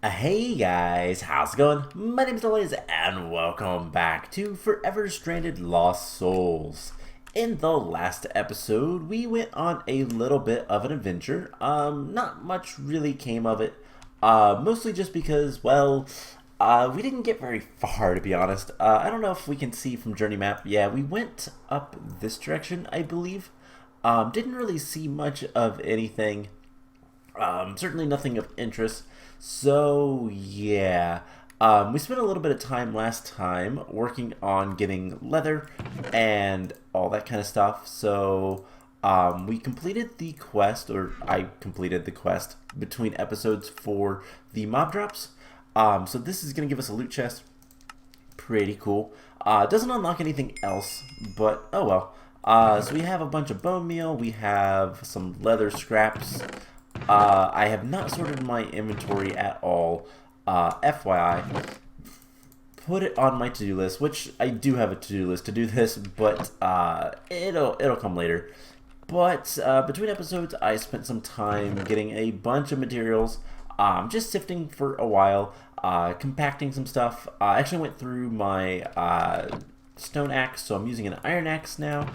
Hey guys, how's it going? My name is Elias and welcome back to Forever Stranded Lost Souls. In the last episode, we went on a little bit of an adventure. Not much really came of it. Mostly just because, we didn't get very far to be honest. I don't know if we can see from Journey Map. Yeah, we went up this direction, I believe. Didn't really see much of anything. Certainly nothing of interest. So, yeah. We spent a little bit of time last time working on getting leather and all that kind of stuff. So, we completed the quest, or I completed the quest between episodes for the mob drops. So, this is going to give us a loot chest. Pretty cool. Doesn't unlock anything else, but oh well. So we have a bunch of bone meal. We have some leather scraps. I have not sorted my inventory at all. FYI, put it on my to-do list, which I do have a to-do list to do this, but it'll come later. But between episodes, I spent some time getting a bunch of materials, just sifting for a while, compacting some stuff. I actually went through my stone axe, so I'm using an iron axe now.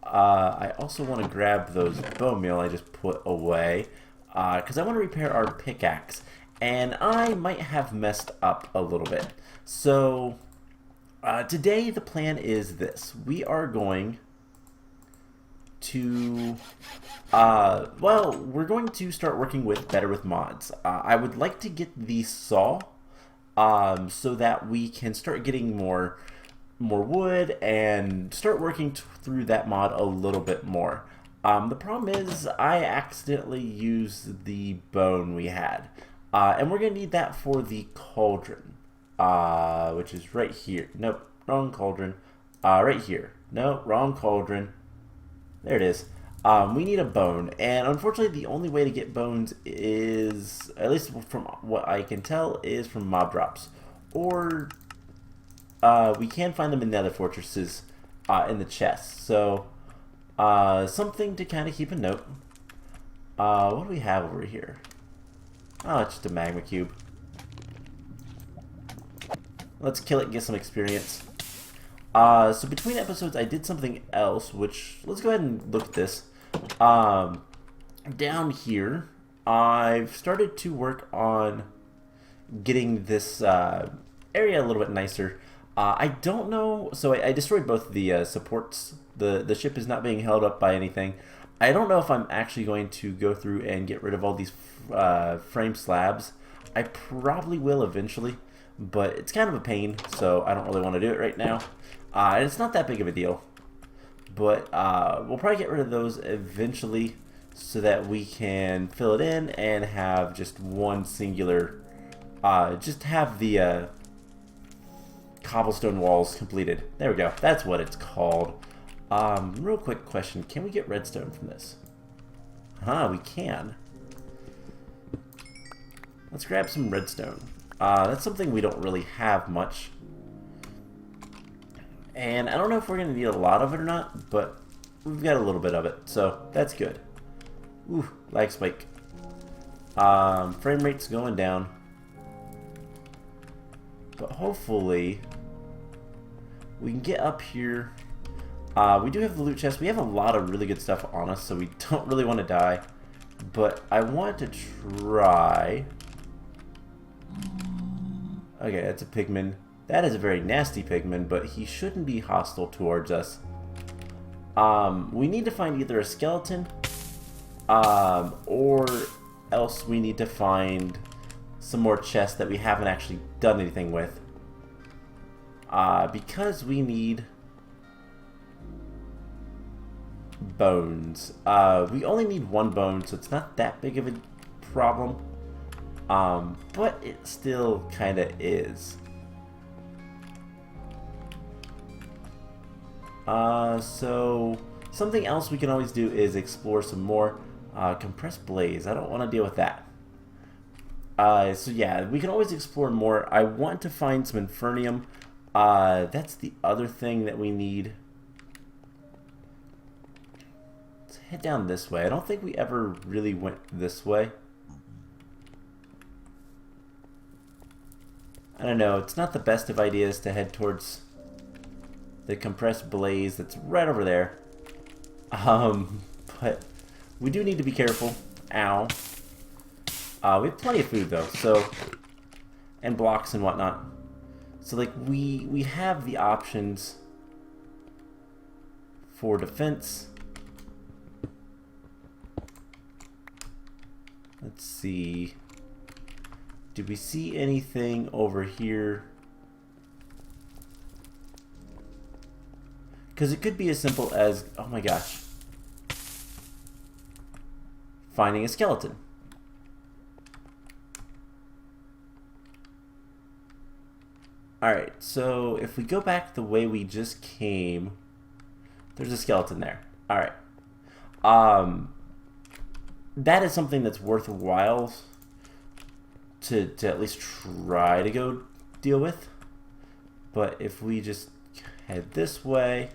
I also want to grab those bone meal I just put away, because I want to repair our pickaxe, and I might have messed up a little bit. So today the plan is this: we are going to we're going to start working with Better with mods. I would like to get the saw, so that we can start getting more wood and start working through that mod a little bit more. The problem is I accidentally used the bone we had, and we're gonna need that for the cauldron, which is right here. Nope, wrong cauldron. Right here. No, wrong cauldron. There it is. We need a bone, and unfortunately the only way to get bones is, at least from what I can tell, is from mob drops. Or we can find them in Nether fortresses in the chests. So something to kind of keep a note. What do we have over here? Oh, it's just a magma cube. Let's kill it and get some experience. So between episodes, I did something else, which, let's go ahead and look at this. Down here, I've started to work on getting this area a little bit nicer. I don't know, so I destroyed both the supports. The ship is not being held up by anything. I don't know if I'm actually going to go through and get rid of all these frame slabs. I probably will eventually, but it's kind of a pain, so I don't really want to do it right now. And it's not that big of a deal, but we'll probably get rid of those eventually so that we can fill it in and have just one singular, just have the cobblestone walls completed. There we go. That's what it's called. Real quick question. Can we get redstone from this? We can. Let's grab some redstone. That's something we don't really have much. And I don't know if we're going to need a lot of it or not, but we've got a little bit of it, so that's good. Ooh, lag spike. Frame rate's going down. But hopefully we can get up here. We do have the loot chest. We have a lot of really good stuff on us, so we don't really want to die. But I want to try... Okay, that's a pigman. That is a very nasty pigman, but he shouldn't be hostile towards us. We need to find either a skeleton, or else we need to find some more chests that we haven't actually done anything with. Because we need bones. We only need one bone, so it's not that big of a problem. But it still kind of is. So something else we can always do is explore some more. Compressed blaze. I don't want to deal with that. So yeah, we can always explore more. I want to find some infernium. That's the other thing that we need. Let's head down this way. I don't think we ever really went this way. I don't think we ever really went this way. don't know, it's not the best of ideas to head towards the compressed blaze that's right over there. But we do need to be careful. Ow. We have plenty of food though, so, and blocks and whatnot. So like we have the options for defense. Let's see. Do we see anything over here? Because it could be as simple as, oh my gosh, finding a skeleton. Alright, so if we go back the way we just came, there's a skeleton there. Alright. That is something that's worthwhile to at least try to go deal with. But if we just head this way,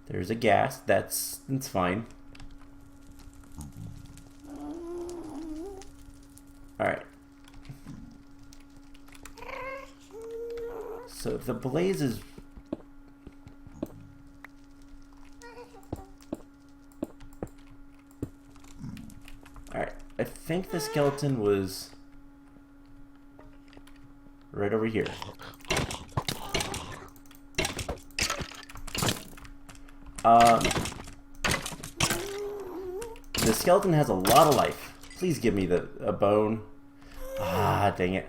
there's a gas. That's fine. Alright. So if the blaze is... Alright, I think the skeleton was right over here. The skeleton has a lot of life. Please give me a bone. Ah, dang it.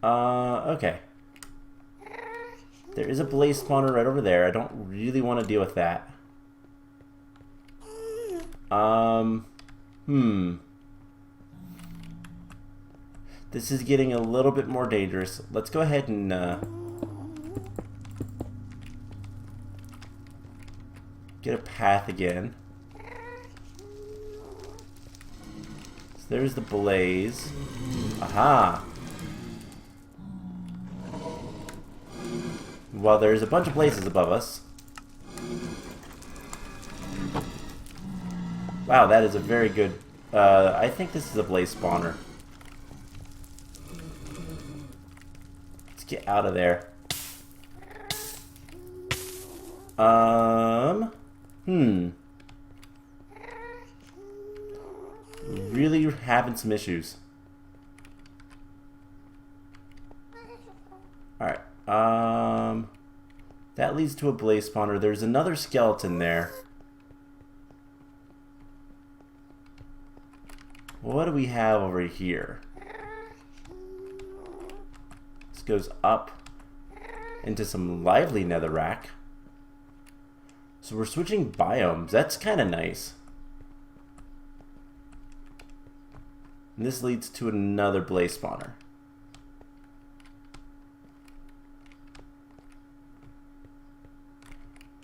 Okay. There is a blaze spawner right over there. I don't really want to deal with that. This is getting a little bit more dangerous. Let's go ahead and, get a path again. So there's the blaze. Aha! Well, there's a bunch of blazes above us. Wow, that is a very good... I think this is a blaze spawner. Let's get out of there. Really having some issues. Alright, that leads to a blaze spawner. There's another skeleton there. What do we have over here? This goes up into some lively netherrack. So we're switching biomes. That's kind of nice. And this leads to another blaze spawner.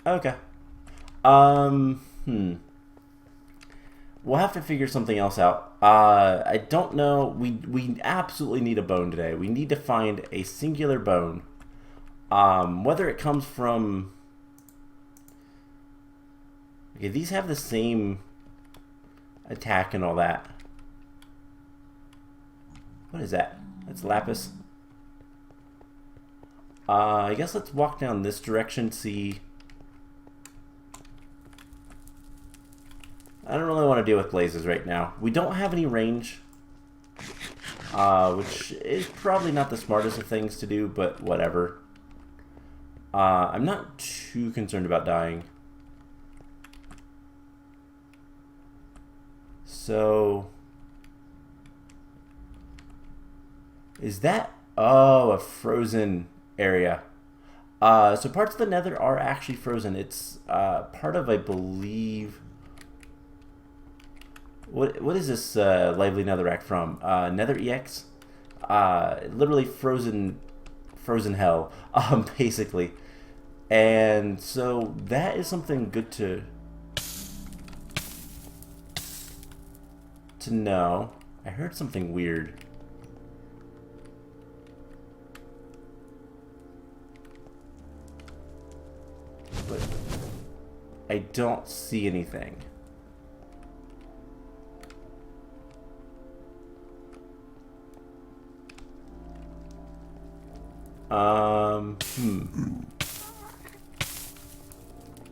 Okay. We'll have to figure something else out. I don't know. We absolutely need a bone today. We need to find a singular bone. Whether it comes from... Okay, these have the same attack and all that. What is that? That's lapis. I guess let's walk down this direction, see... I don't really want to deal with blazes right now. We don't have any range, which is probably not the smartest of things to do, but whatever. I'm not too concerned about dying. So, is that... Oh, a frozen area. So parts of the Nether are actually frozen. It's part of, I believe... What is this lively netherrack from? Nether EX? Literally frozen hell, basically. And so that is something good to know. I heard something weird. But I don't see anything.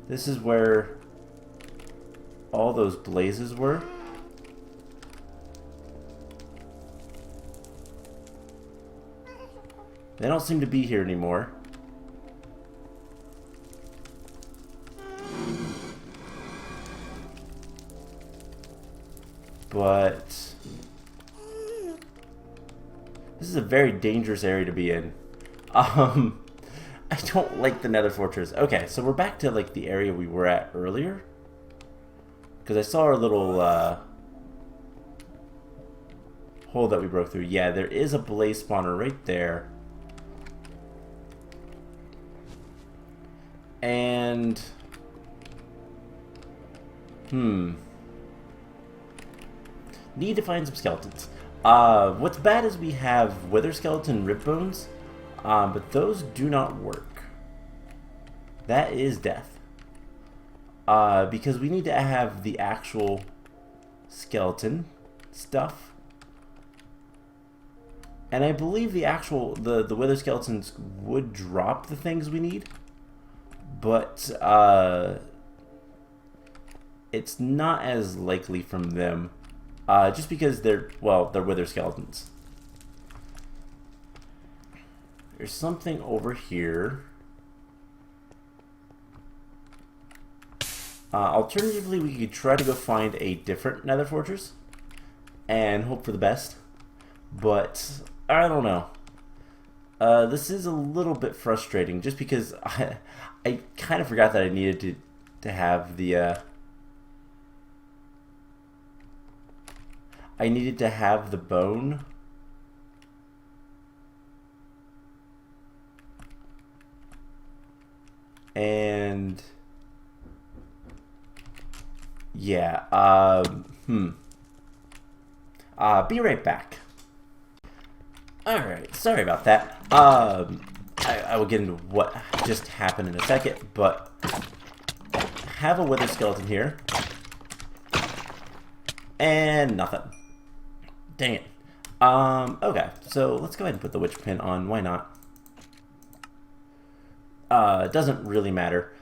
This is where all those blazes were. They don't seem to be here anymore. But this is a very dangerous area to be in. I don't like the Nether Fortress. Okay, so we're back to like the area we were at earlier. Because I saw our little hole that we broke through. Yeah, there is a blaze spawner right there. And need to find some skeletons. What's bad is we have wither skeleton rib bones, but those do not work. That is death. Because we need to have the actual skeleton stuff. And I believe the actual the wither skeletons would drop the things we need. But it's not as likely from them. Just because they're wither skeletons. There's something over here. Alternatively, we could try to go find a different Nether Fortress and hope for the best. But I don't know. This is a little bit frustrating, just because I kind of forgot that I needed to have the I needed to have the bone. And yeah, be right back. Alright, sorry about that. I will get into what just happened in a second, but have a wither skeleton here. And nothing. Dang it. Okay, so let's go ahead and put the witch pin on. Why not? It doesn't really matter.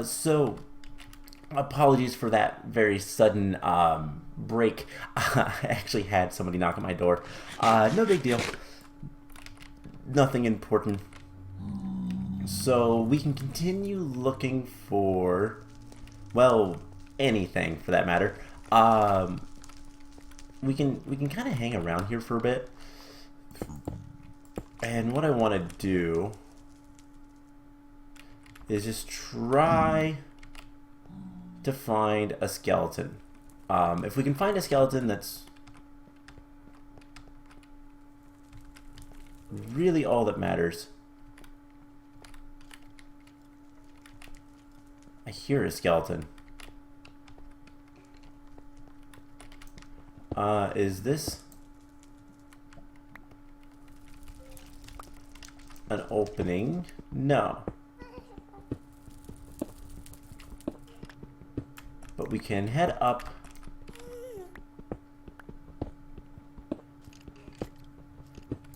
So apologies for that very sudden break. I actually had somebody knock on my door. No big deal. Nothing important. So we can continue looking for, well, anything for that matter. We can kind of hang around here for a bit. And what I want to do is just try to find a skeleton. If we can find a skeleton that's really all that matters. I hear a skeleton. Is this an opening? No. But we can head up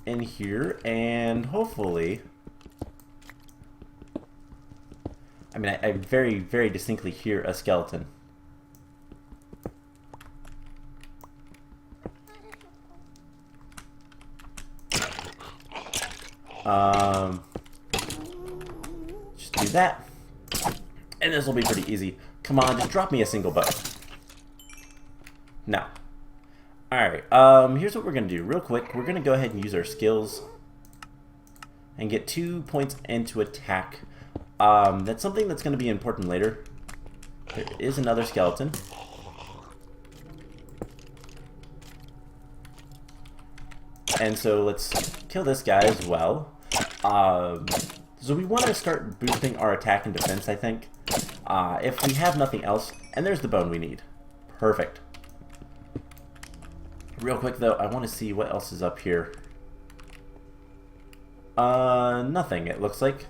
in here and hopefully, I mean, I very, very distinctly hear a skeleton. Just do that. And this will be pretty easy. Come on, just drop me a single bow. No. Alright, here's what we're going to do. Real quick, we're going to go ahead and use our skills and get 2 points into attack. That's something that's going to be important later. There is another skeleton. And so let's kill this guy as well. So we want to start boosting our attack and defense, I think. If we have nothing else, and there's the bone we need. Perfect. Real quick though, I want to see what else is up here. Nothing, it looks like.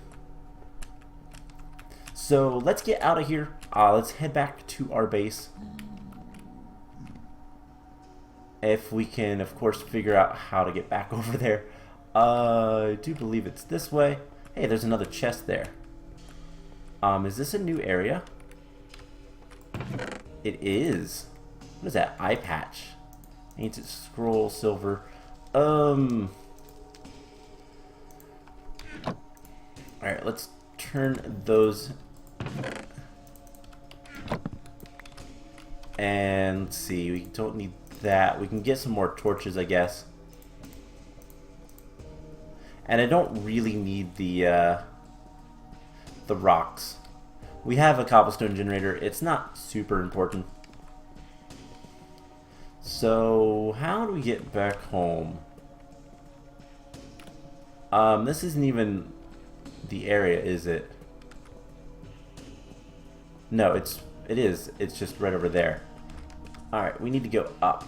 So let's get out of here. Let's head back to our base. If we can, of course, figure out how to get back over there. I do believe it's this way. Hey, there's another chest there. Is this a new area? It is. What is that? Eye patch. Ancient scroll, silver. Alright, let's turn those. And let's see, we don't need that. We can get some more torches, I guess. And I don't really need the rocks. We have a cobblestone generator. It's not super important. So, how do we get back home? This isn't even the area, is it? No, it is. It's just right over there. Alright, we need to go up.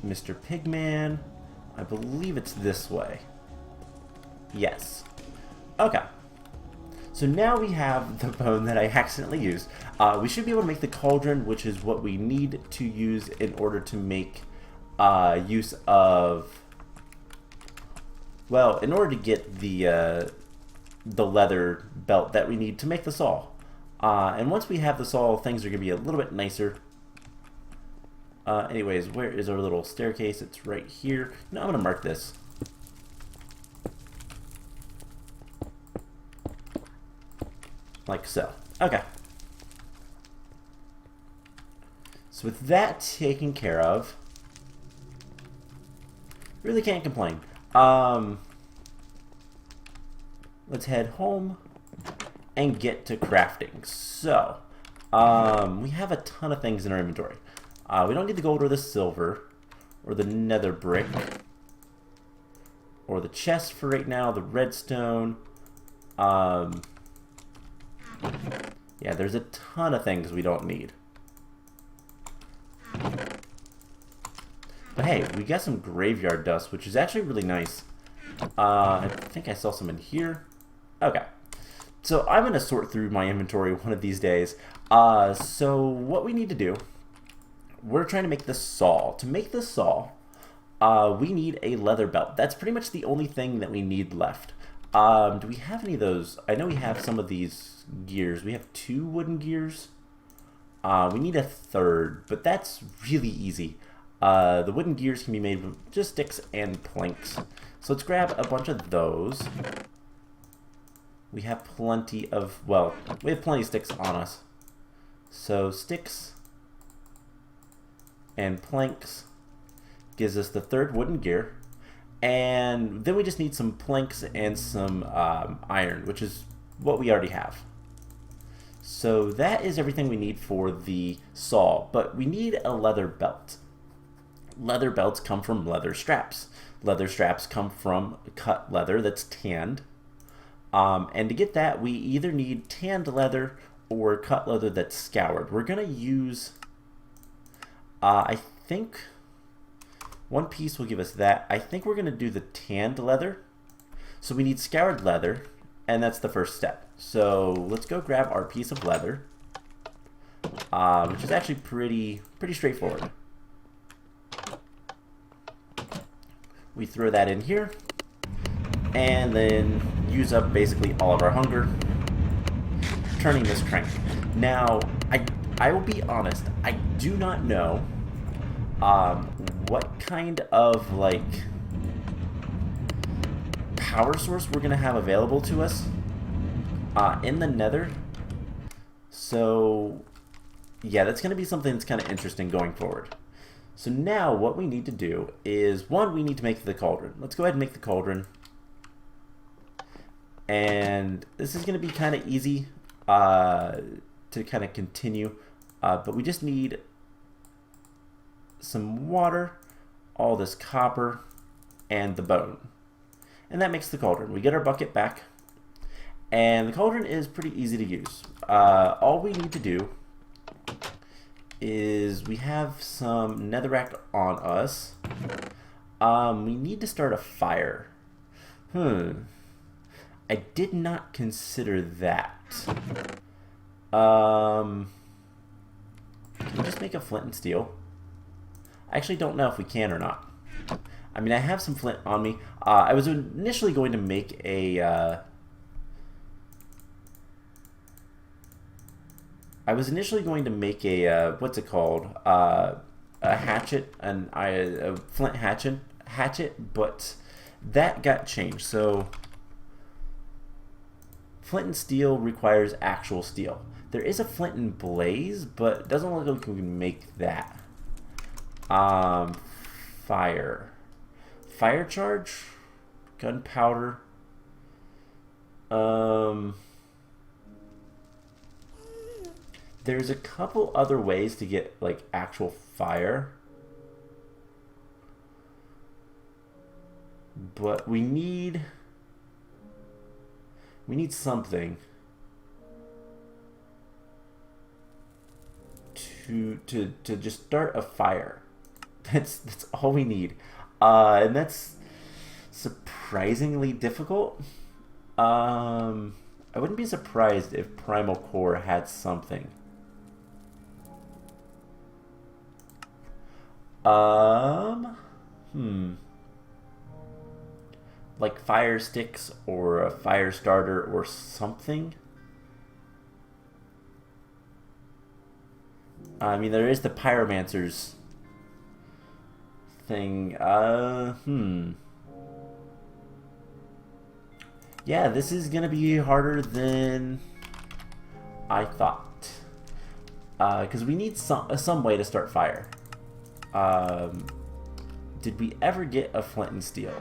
Mr. Pigman. I believe it's this way. Yes. Okay. So now we have the bone that I accidentally used. We should be able to make the cauldron, which is what we need to use in order to make use of... Well, in order to get the leather belt that we need to make the saw. And once we have the saw, things are going to be a little bit nicer. Anyways, where is our little staircase? It's right here. No, I'm going to mark this. Like so. Okay. So with that taken care of, really can't complain. Let's head home and get to crafting. So, we have a ton of things in our inventory. We don't need the gold or the silver or the nether brick or the chest for right now, the redstone. Yeah, there's a ton of things we don't need. But hey, we got some graveyard dust, which is actually really nice. I think I saw some in here. Okay. So I'm going to sort through my inventory one of these days. So what we need to do, we're trying to make the saw. To make the saw, we need a leather belt. That's pretty much the only thing that we need left. Do we have any of those? I know we have some of these gears. We have 2 wooden gears. We need a 3rd, but that's really easy. The wooden gears can be made with just sticks and planks. So let's grab a bunch of those. We have plenty of, well, we have plenty of sticks on us. So sticks and planks gives us the 3rd wooden gear. And then we just need some planks and some iron, which is what we already have. So that is everything we need for the saw, but we need a leather belt. Leather belts come from leather straps. Leather straps come from cut leather that's tanned. And to get that, we either need tanned leather or cut leather that's scoured. We're going to use, I think, one piece will give us that. I think we're going to do the tanned leather. So we need scoured leather, and that's the first step. So let's go grab our piece of leather, which is actually pretty straightforward. We throw that in here, and then use up basically all of our hunger, turning this crank. Now, I will be honest, I do not know what kind of, like, power source we're going to have available to us in the Nether. So, yeah, that's going to be something that's kind of interesting going forward. So now what we need to do is, one, we need to make the cauldron. Let's go ahead and make the cauldron. And this is going to be kind of easy to kind of continue. But we just need some water, all this copper, and the bone. And that makes the cauldron. We get our bucket back. And the cauldron is pretty easy to use. All we need to do is we have some netherrack on us. We need to start a fire. I did not consider that. Can we just make a flint and steel? I actually don't know if we can or not. I mean, I have some flint on me. I was initially going to make a... what's it called? A hatchet, a flint hatchet, but that got changed. So flint and steel requires actual steel. There is a flint and blaze, but it doesn't look like we can make that. Fire charge, gunpowder. There's a couple other ways to get like actual fire, but we need something to just start a fire. That's all we need, and that's surprisingly difficult. I wouldn't be surprised if Primal Core had something. Like fire sticks or a fire starter or something. I mean, there is the pyromancer's thing. Yeah, this is gonna be harder than I thought. Because we need some way to start fire. Did we ever get a flint and steel?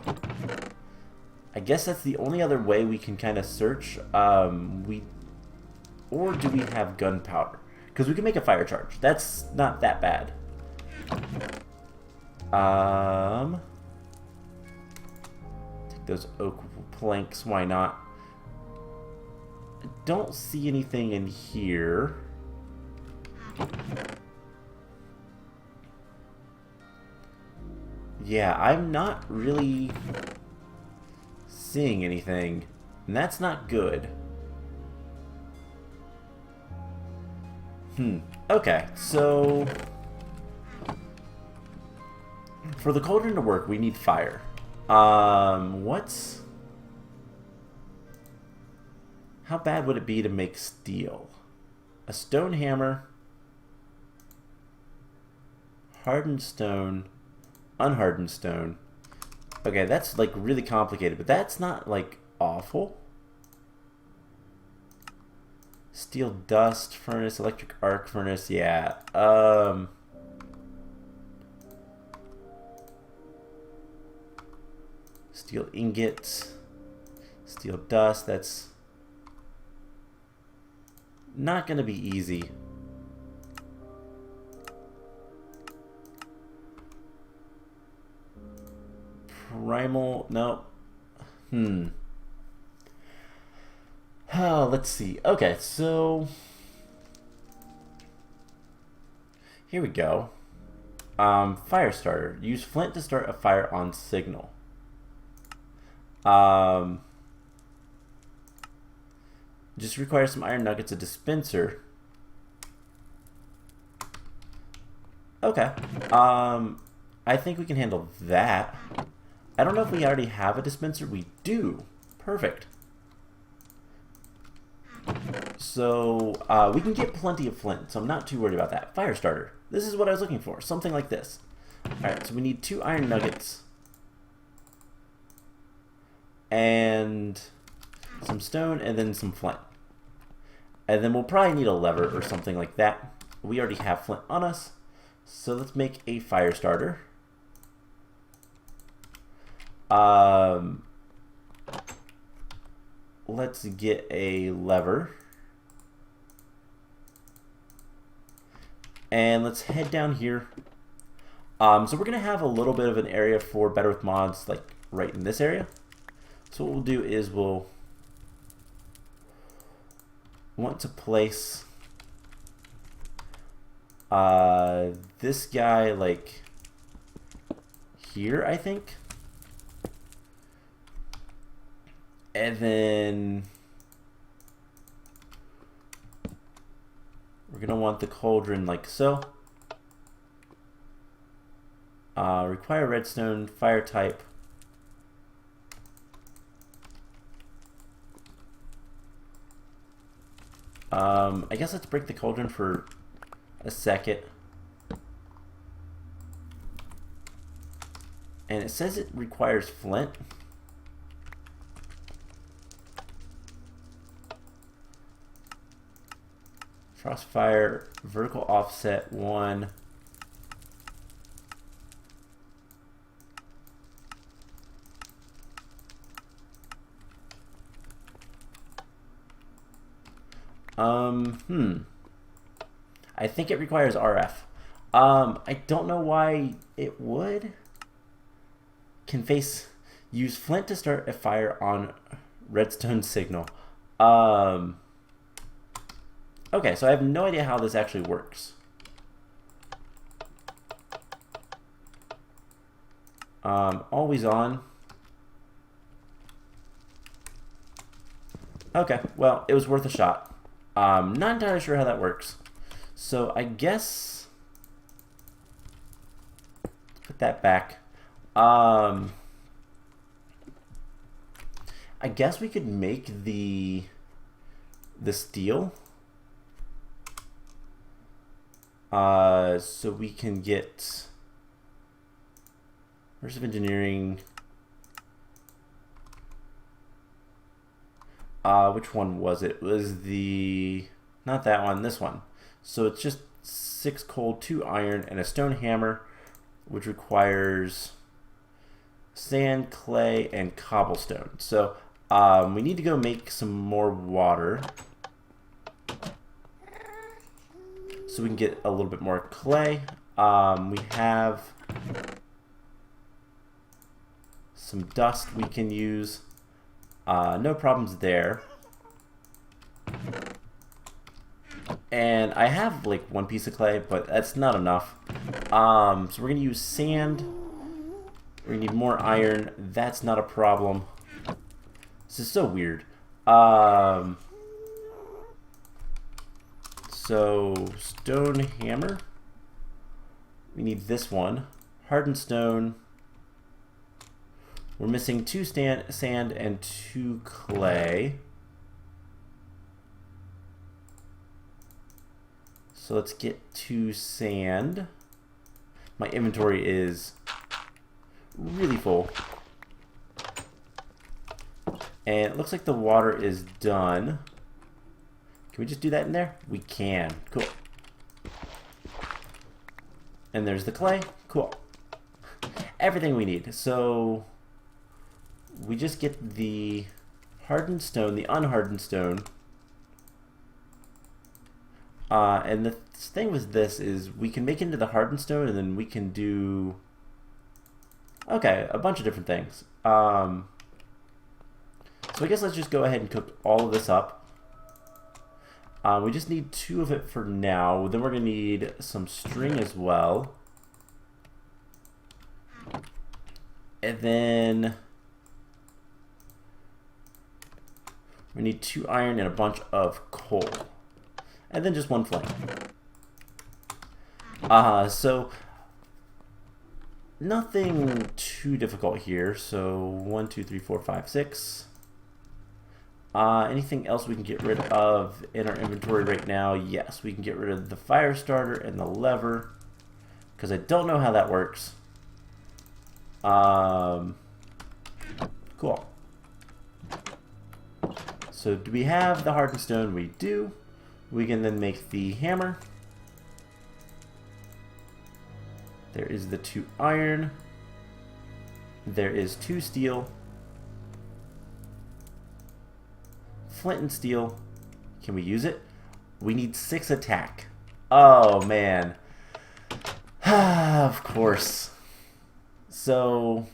I guess that's the only other way we can kind of search. Or do we have gunpowder? Because we can make a fire charge. That's not that bad. Take those oak planks. Why not? I don't see anything in here. Yeah, I'm not really seeing anything, and that's not good. Okay, so for the cauldron to work, we need fire. How bad would it be to make steel? A stone hammer, hardened stone, unhardened stone. Okay, that's like really complicated, but that's not like awful. Steel dust furnace, electric arc furnace, yeah. Steel ingots, steel dust, that's not gonna be easy. Primal, no. Oh, let's see. Okay, so here we go. Fire starter. Use flint to start a fire on signal. Just requires some iron nuggets, a dispenser. Okay. I think we can handle that. I don't know if we already have a dispenser. We do. Perfect. So, we can get plenty of flint, so I'm not too worried about that. Fire starter. This is what I was looking for. Something like this. Alright, so we need 2 iron nuggets. And some stone, and then some flint. And then we'll probably need a lever or something like that. We already have flint on us. So let's make a fire starter. Let's get a lever. And let's head down here. So we're going to have a little bit of an area for Better with Mods, like right in this area. So what we'll do is we'll want to place this guy like here, I think. And then we're going to want the cauldron like so. Require redstone, fire type. I guess let's break the cauldron for a second. And it says it requires flint. Crossfire, vertical offset 1. I think it requires RF. I don't know why it would. Use flint to start a fire on redstone signal. Okay, so I have no idea how this actually works. Always on. Okay, well, it was worth a shot. Not entirely sure how that works. So I guess put that back. I guess we could make the steel. So we can get Reverse of Engineering. Which one was it? It was not that one, this one. So it's just 6 coal, 2 iron, and a stone hammer, which requires sand, clay, and cobblestone. So we need to go make some more water so we can get a little bit more clay. We have some dust we can use. No problems there. And I have like 1 piece of clay, but that's not enough. So we're gonna use sand. We're gonna need more iron. That's not a problem. This is so weird. So stone hammer. We need this one. Hardened stone. We're missing 2 sand and 2 clay. So let's get 2 sand. My inventory is really full. And it looks like the water is done. Can we just do that in there? We can. Cool. And there's the clay. Cool. Everything we need. So we just get the hardened stone, the unhardened stone. And the thing with this is we can make it into the hardened stone, and then we can do a bunch of different things. So I guess let's just go ahead and cook all of this up. We just need 2 of it for now. Then we're going to need some string as well. And then we need 2 iron and a bunch of coal. And then just 1 flame. So nothing too difficult here. So 1, 2, 3, 4, 5, 6. Anything else we can get rid of in our inventory right now? Yes, we can get rid of the fire starter and the lever, because I don't know how that works. Cool. So do we have the hardened stone? We do. We can then make the hammer. There is the 2 iron. There is 2 steel. Flint and steel. Can we use it? We need 6 attack. Oh man. Of course. So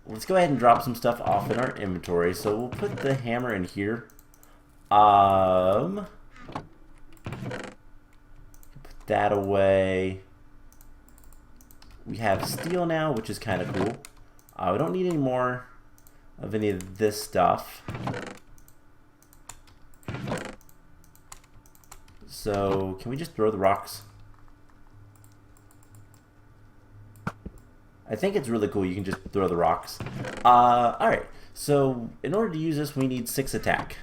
let's go ahead and drop some stuff off in our inventory. So we'll put the hammer in here. Put that away. We have steel now, which is kind of cool. We don't need any more of any of this stuff. So can we just throw the rocks? I think it's really cool. You can just throw the rocks. Alright, so in order to use this, we need 6 attack.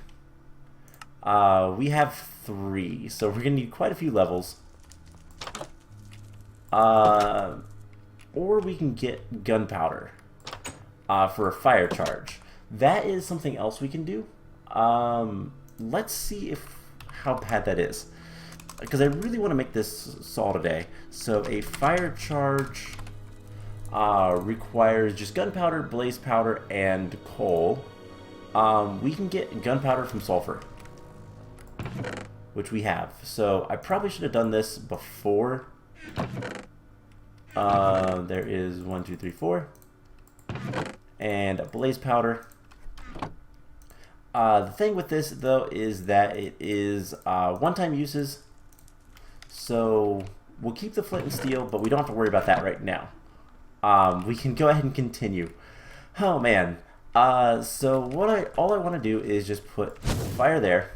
We have 3, so we're going to need quite a few levels. Or we can get gunpowder for a fire charge. That is something else we can do. Let's see how bad that is, because I really want to make this saw today. So a fire charge requires just gunpowder, blaze powder, and coal. We can get gunpowder from sulfur, which we have. So I probably should have done this before. There is 1, 2, 3, 4, and a blaze powder. The thing with this, though, is that it is one-time uses, so we'll keep the flint and steel, but we don't have to worry about that right now. We can go ahead and continue. Oh man! So all I want to do is just put fire there,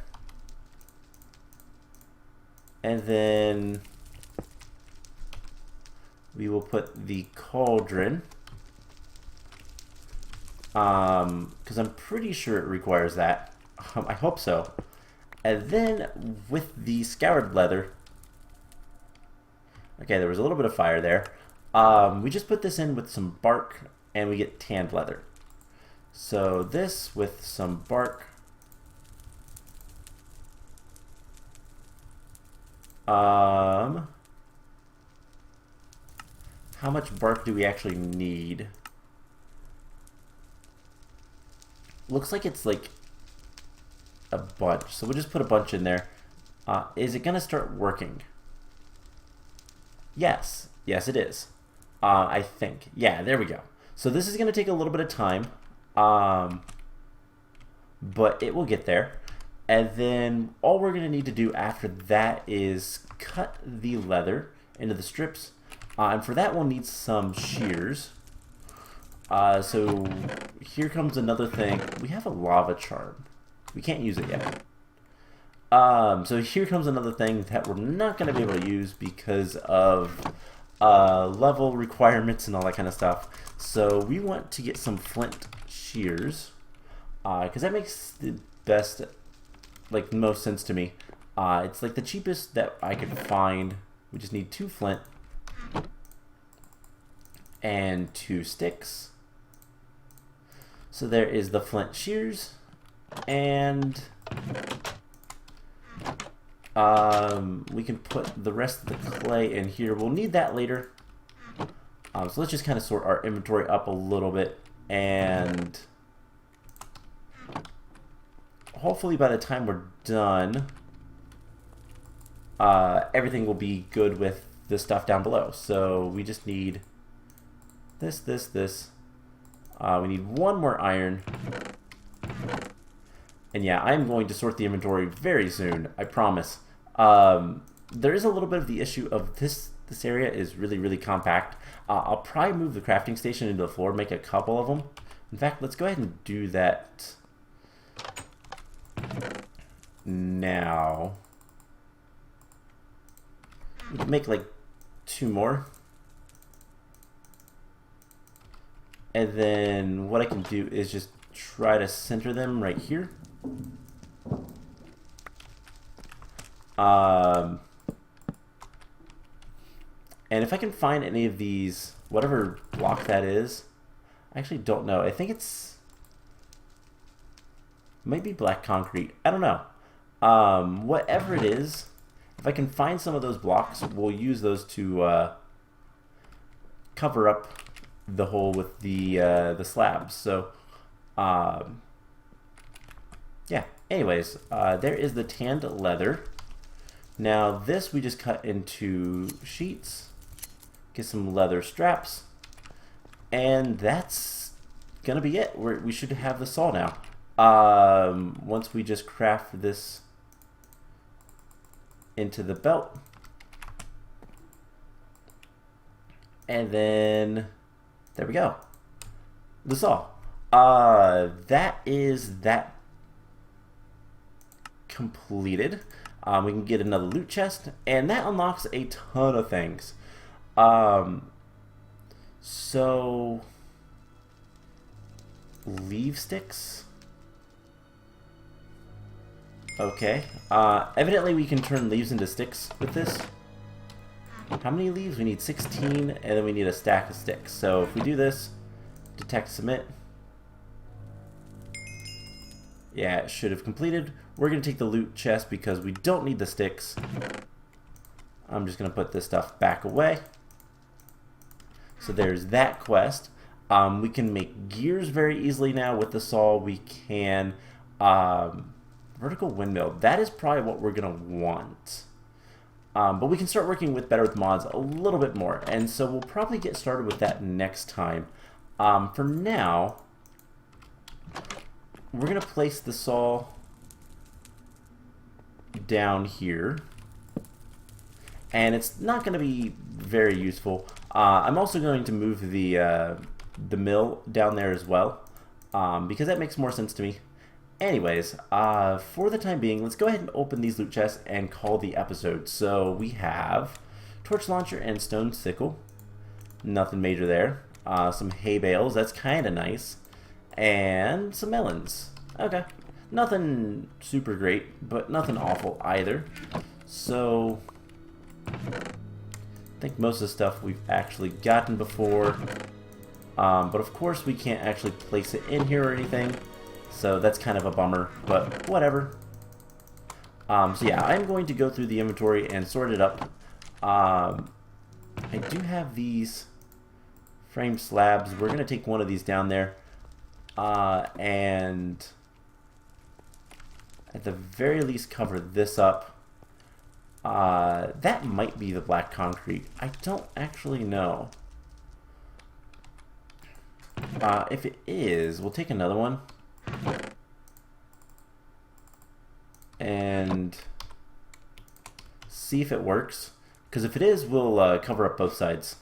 and then we will put the cauldron. Because I'm pretty sure it requires that. I hope so. And then with the scoured leather, okay, there was a little bit of fire there. We just put this in with some bark, and we get tanned leather. So this with some bark. How much bark do we actually need? Looks like it's like a bunch, so we'll just put a bunch in there. Is it gonna start working? Yes, it is. I think, yeah, there we go. So this is gonna take a little bit of time, but it will get there. And then all we're gonna need to do after that is cut the leather into the strips, and for that we'll need some shears. So here comes another thing. We have a lava charm. We can't use it yet. So here comes another thing that we're not going to be able to use because of level requirements and all that kind of stuff. So we want to get some flint shears, because that makes the best, like, most sense to me. It's like the cheapest that I could find. We just need 2 flint and 2 sticks. So there is the flint shears, and we can put the rest of the clay in here. We'll need that later. So let's just kind of sort our inventory up a little bit, and hopefully by the time we're done, everything will be good with the stuff down below. So we just need this. We need 1 more iron. And yeah, I'm going to sort the inventory very soon, I promise. There is a little bit of the issue of this area is really compact. I'll probably move the crafting station into the floor, make a couple of them. In fact, let's go ahead and do that now. We can make like 2 more. And then what I can do is just try to center them right here. And if I can find any of these, whatever block that is, I actually don't know. I think it's maybe black concrete. I don't know. Whatever it is, if I can find some of those blocks, we'll use those to cover up the hole with the slabs. So yeah, anyways, there is the tanned leather. Now this we just cut into sheets, get some leather straps, and that's gonna be it. We should have the saw now. Once we just craft this into the belt, and then there we go, the saw. That is that completed. We can get another loot chest, and that unlocks a ton of things. So, leaf sticks. Okay. Evidently we can turn leaves into sticks with this. How many leaves? We need 16, and then we need a stack of sticks. So if we do this, detect submit. Yeah, it should have completed. We're going to take the loot chest because we don't need the sticks. I'm just going to put this stuff back away. So there's that quest. We can make gears very easily now with the saw. We can... vertical windmill. That is probably what we're going to want. But we can start working with Better with Mods a little bit more. And so we'll probably get started with that next time. For now, we're going to place the saw down here. And it's not going to be very useful. I'm also going to move the mill down there as well. Because that makes more sense to me. Anyways, for the time being, let's go ahead and open these loot chests and call the episode. So we have torch launcher and stone sickle. Nothing major there. Some hay bales, that's kind of nice. And some melons. Okay. Nothing super great, but nothing awful either. So, I think most of the stuff we've actually gotten before. But of course we can't actually place it in here or anything. So that's kind of a bummer, but whatever. So yeah, I'm going to go through the inventory and sort it up. I do have these frame slabs. We're going to take one of these down there. And at the very least cover this up. That might be the black concrete. I don't actually know. If it is, we'll take another one. And see if it works. Because if it is, we'll cover up both sides.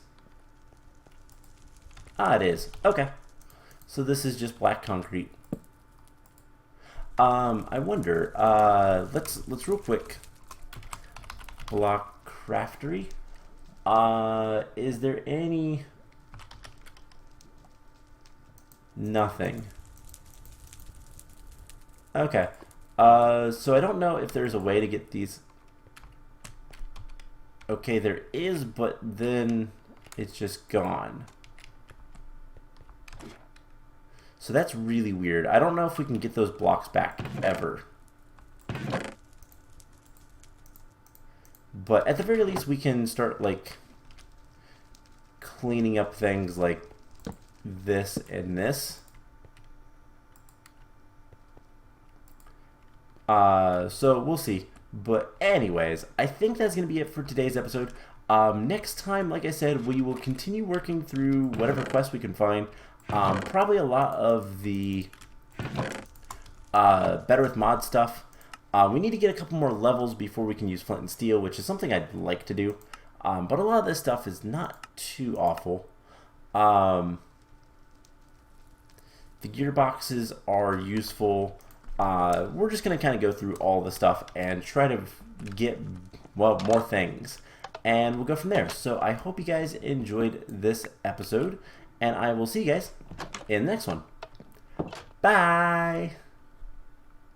Ah, it is. Okay. So this is just black concrete. I wonder. Let's real quick. Block craftery. Is there any? Nothing. Okay. So I don't know if there's a way to get these. Okay, there is, but then it's just gone. So that's really weird. I don't know if we can get those blocks back ever. But at the very least, we can start like cleaning up things like this and this. So we'll see. But anyways, I think that's going to be it for today's episode. Next time, like I said, we will continue working through whatever quests we can find. Probably a lot of the Better with Mod stuff. We need to get a couple more levels before we can use flint and steel, which is something I'd like to do. But a lot of this stuff is not too awful. The gearboxes are useful. We're just going to kind of go through all the stuff and try to get, well, more things. And we'll go from there. So I hope you guys enjoyed this episode. And I will see you guys in the next one. Bye!